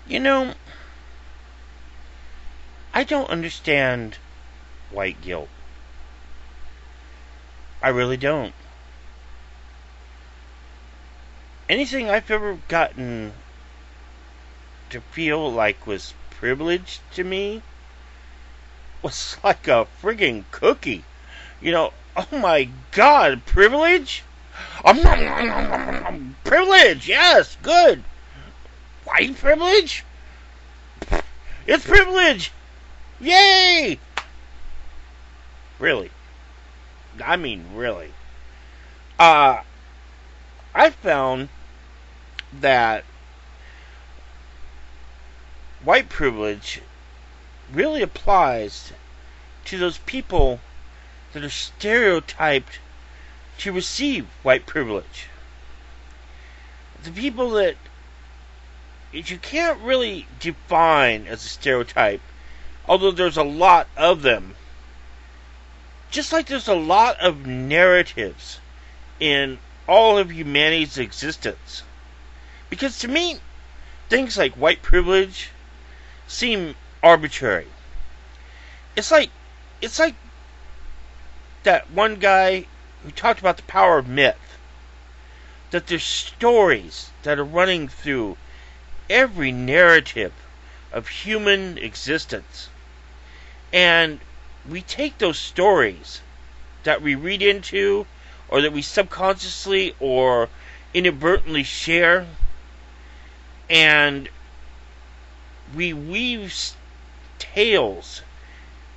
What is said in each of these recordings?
You know, I don't understand white guilt. I really don't. Anything I've ever gotten to feel like was privileged to me was like a friggin' cookie. Oh my god, privilege? Privilege, yes, good. White privilege? It's privilege! Yay! Really. I mean, really. Uh, I found that white privilege really applies to those people that are stereotyped to receive white privilege. The people that you can't really define as a stereotype, although there's a lot of them. Just like there's a lot of narratives in all of humanity's existence. Because to me, things like white privilege seem arbitrary. It's like that one guy who talked about the power of myth. That there's stories that are running through every narrative of human existence. And we take those stories that we read into, or that we subconsciously or inadvertently share, and we weave tales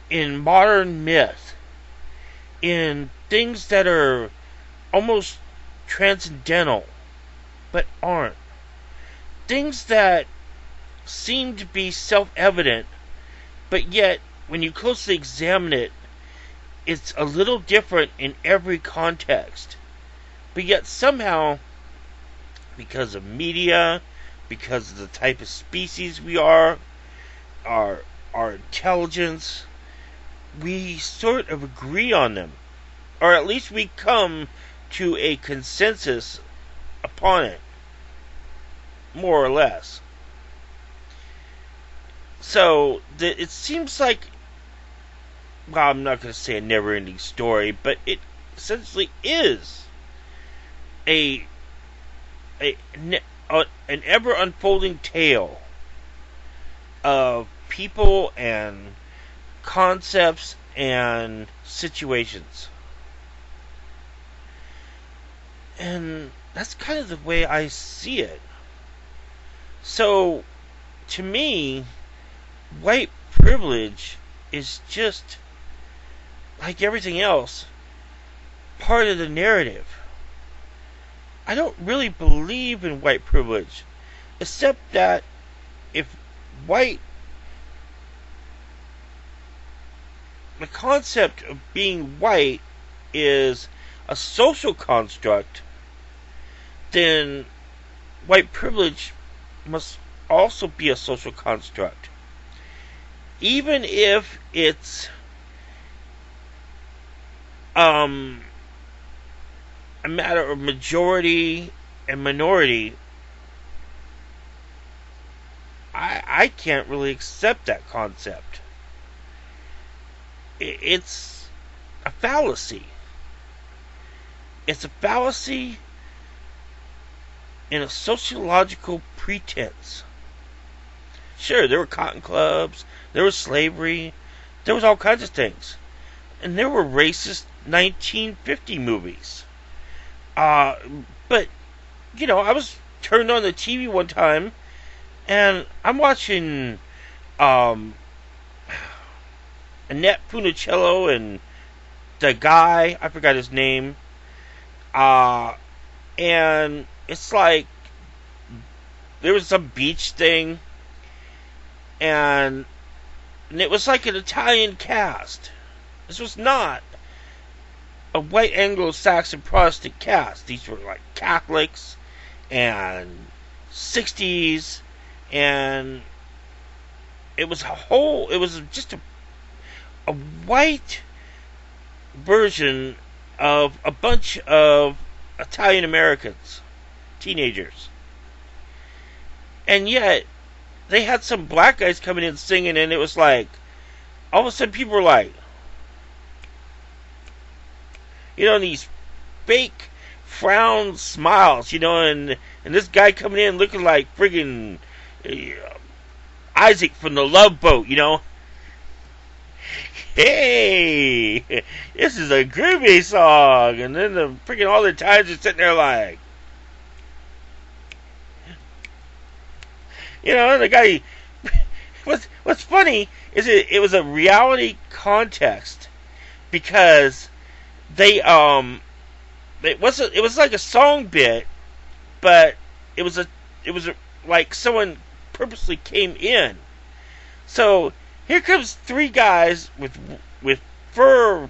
in modern myth, in things that are almost transcendental, but aren't. Things that seem to be self-evident, but yet, when you closely examine it, it's a little different in every context. But yet somehow, because of media, because of the type of species we are, our intelligence, we sort of agree on them. Or at least we come to a consensus upon it. More or less. So, it seems like, well, I'm not going to say a never-ending story, but it essentially is an ever-unfolding tale of people and concepts and situations. And that's kind of the way I see it. So, to me, white privilege is just, like everything else, part of the narrative. I don't really believe in white privilege, except that if the concept of being white is a social construct, then white privilege must also be a social construct. Even if it's a matter of majority and minority, I can't really accept that concept. It's a fallacy. It's a fallacy in a sociological pretense. Sure, there were cotton clubs, there was slavery, there was all kinds of things. And there were racist 1950 movies. But, I was turned on the TV one time, and I'm watching, Annette Funicello and the guy, I forgot his name, and it's like, there was some beach thing, and it was like an Italian cast. This was not a white Anglo-Saxon Protestant cast. These were like Catholics and 60s, and it was just a white version of a bunch of Italian Americans, teenagers. And yet, they had some black guys coming in singing, and it was like, all of a sudden people were like, these fake frown smiles, and this guy coming in looking like friggin' Isaac from the Love Boat, Hey, this is a groovy song, and then the freaking all the times are sitting there like, the guy. What's funny is it was a reality context because it was like a song bit, but it was like someone purposely came in. So here comes three guys with fur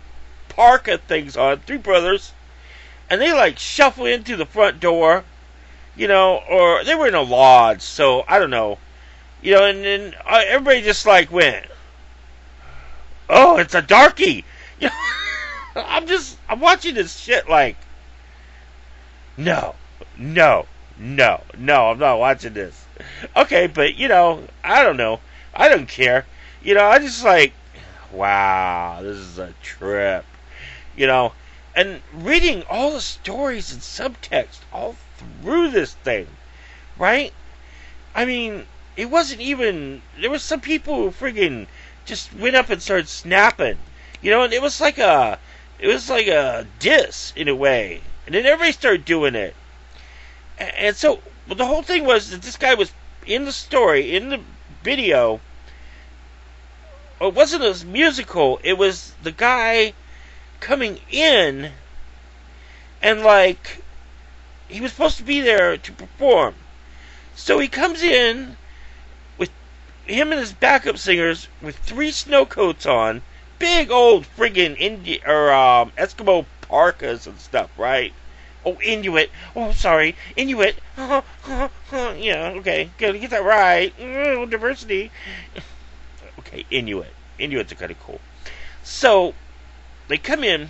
parka things on, three brothers, and they like shuffle into the front door, or they were in a lodge, so I don't know, and then everybody just like went, oh, it's a darky. I'm watching this shit like, no, I'm not watching this. Okay, but I don't know. I don't care. I just like, wow, this is a trip. And reading all the stories and subtext all through this thing, right? I mean, it wasn't even, there was some people who friggin' just went up and started snapping, and it was like a diss in a way. And then everybody started doing it. And so the whole thing was that this guy was in the story, in the video. It wasn't a musical. It was the guy coming in, and like he was supposed to be there to perform. So he comes in with him and his backup singers with 3 snow coats on, big old friggin' Eskimo parkas and stuff, right? Oh, Inuit. Oh, sorry, Inuit. Yeah, okay, gotta get that right. Diversity. Okay, Inuit. Inuits are kind of cool. So they come in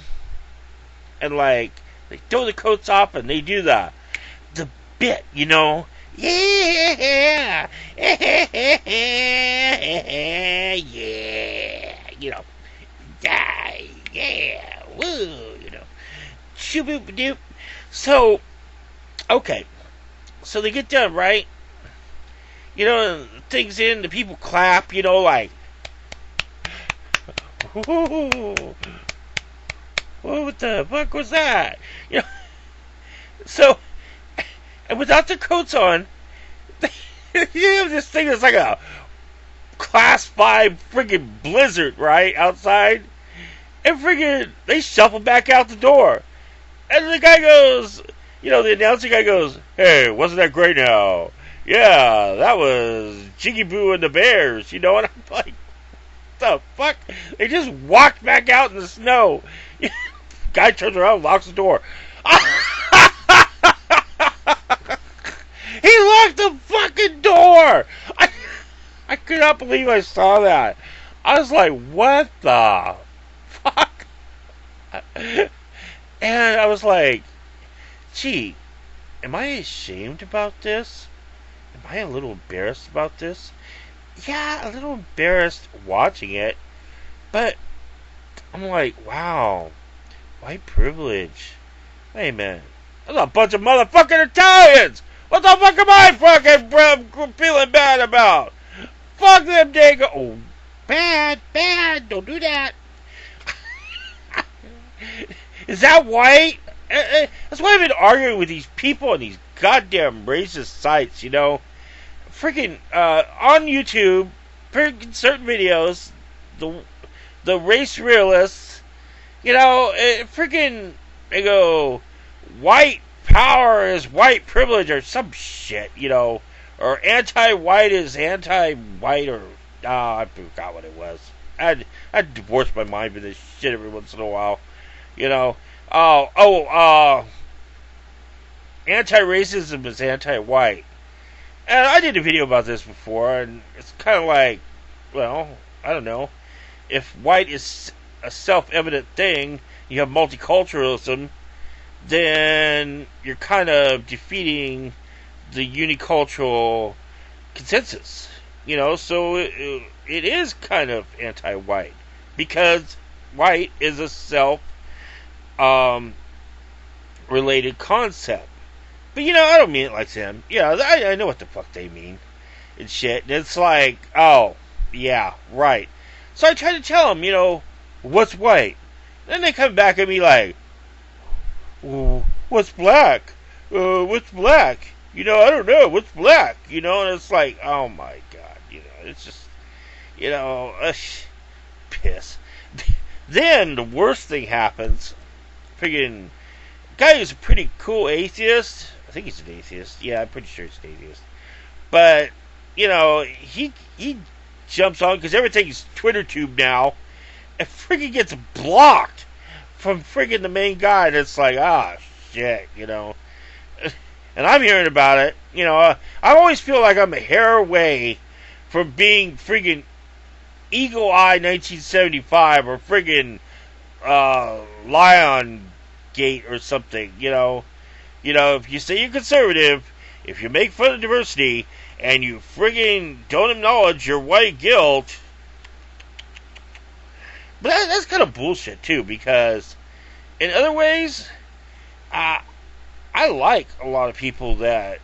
and like they throw the coats off and they do the bit, Yeah, yeah, yeah, woo, Shoo-boop-a-doop. So, okay. So they get done, right? Things in, the people clap, like, ooh, what the fuck was that? So, and without their coats on, you have this thing that's like a class 5 friggin' blizzard, right, outside. And friggin', they shuffle back out the door. And the guy goes, the announcer guy goes, hey, wasn't that great now? Yeah, that was Jiggy Boo and the Bears, and I'm like, what the fuck? They just walked back out in the snow. Guy turns around, locks the door. He locked the fucking door! I could not believe I saw that. I was like, what the fuck? And I was like, gee, am I ashamed about this? Am I a little embarrassed about this? Yeah, a little embarrassed watching it. But I'm like, wow, white privilege. Wait a minute. There's a bunch of motherfucking Italians! What the fuck am I fucking feeling bad about? Fuck them dago. Oh, bad, don't do that. Is that white? That's why I've been arguing with these people on these goddamn racist sites, Freaking, on YouTube, certain videos, the race realists, freaking, they go, white power is white privilege or some shit, or anti-white is anti-white, or, I forgot what it was. I'd divorce my mind with this shit every once in a while. Anti-racism is anti-white. And I did a video about this before, and it's kind of like, well, I don't know. If white is a self-evident thing, you have multiculturalism, then you're kind of defeating the unicultural consensus. So it is kind of anti-white because white is a self related concept. But I don't mean it like them. I know what the fuck they mean and shit. And it's like, oh, yeah, right. So I try to tell them, what's white? Then they come back at me like, what's black? What's black? I don't know. What's black? And it's like, oh my god, it's just, piss. Then the worst thing happens. Friggin' guy who's a pretty cool atheist. I think he's an atheist. Yeah, I'm pretty sure he's an atheist. But, he jumps on because everything's Twitter tube now and friggin' gets blocked from friggin' the main guy. And it's like, shit, And I'm hearing about it. I always feel like I'm a hair away from being friggin' Eagle Eye 1975 or friggin' Lion Gate or something. If you say you're conservative, if you make fun of diversity, and you friggin' don't acknowledge your white guilt. But that's kind of bullshit too, because in other ways, I like a lot of people that,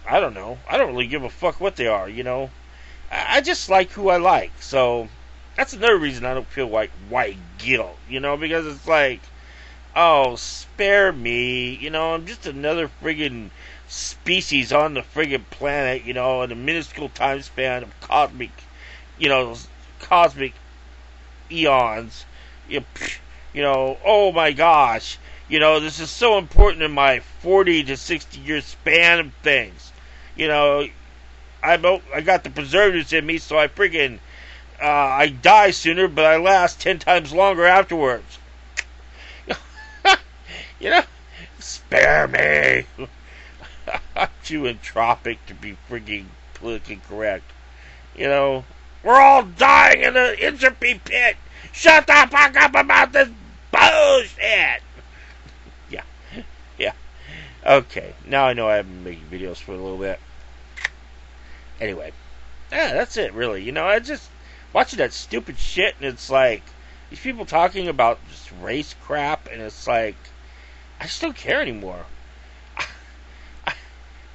I don't know, I don't really give a fuck what they are, I just like who I like. So that's another reason I don't feel like white guilt, because it's like, oh, spare me, I'm just another friggin' species on the friggin' planet, in a minuscule time span of cosmic eons. Oh my gosh, this is so important in my 40 to 60 year span of things. I got the preservatives in me, so I friggin' I die sooner, but I last 10 times longer afterwards. Spare me. I'm too entropic to be friggin' politically correct. We're all dying in the entropy pit. Shut the fuck up about this bullshit. Yeah. Okay, now I know I haven't been making videos for a little bit. Anyway, that's it, really. I just watching that stupid shit, and it's like these people talking about just race crap, and it's like I just don't care anymore.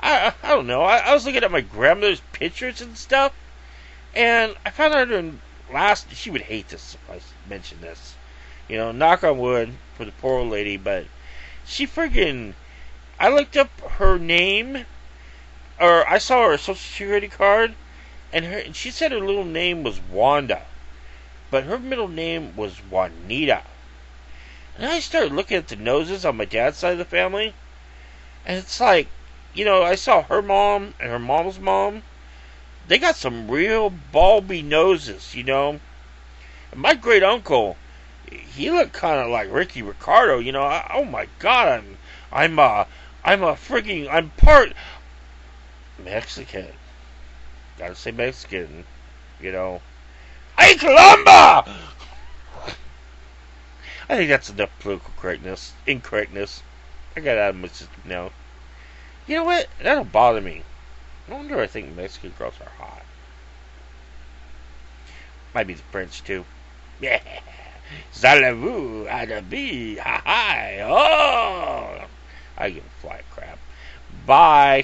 I don't know. I was looking at my grandmother's pictures and stuff, and I found out she would hate this if I mentioned this. Knock on wood for the poor old lady, but she friggin', I looked up her name, or I saw her social security card, and she said her little name was Wanda, but her middle name was Juanita. And I started looking at the noses on my dad's side of the family, and it's like, I saw her mom and her mom's mom. They got some real bulby noses, And my great uncle, he looked kind of like Ricky Ricardo, oh my god, I'm part Mexican. Gotta say Mexican, Hey, Columba! I think that's enough political incorrectness. I got out of my system now. You know what? That don't bother me. No wonder I think Mexican girls are hot. Might be the French too. Yeah. Salez-vous, adabi, ha ha, oh! I give a fly crap. Bye.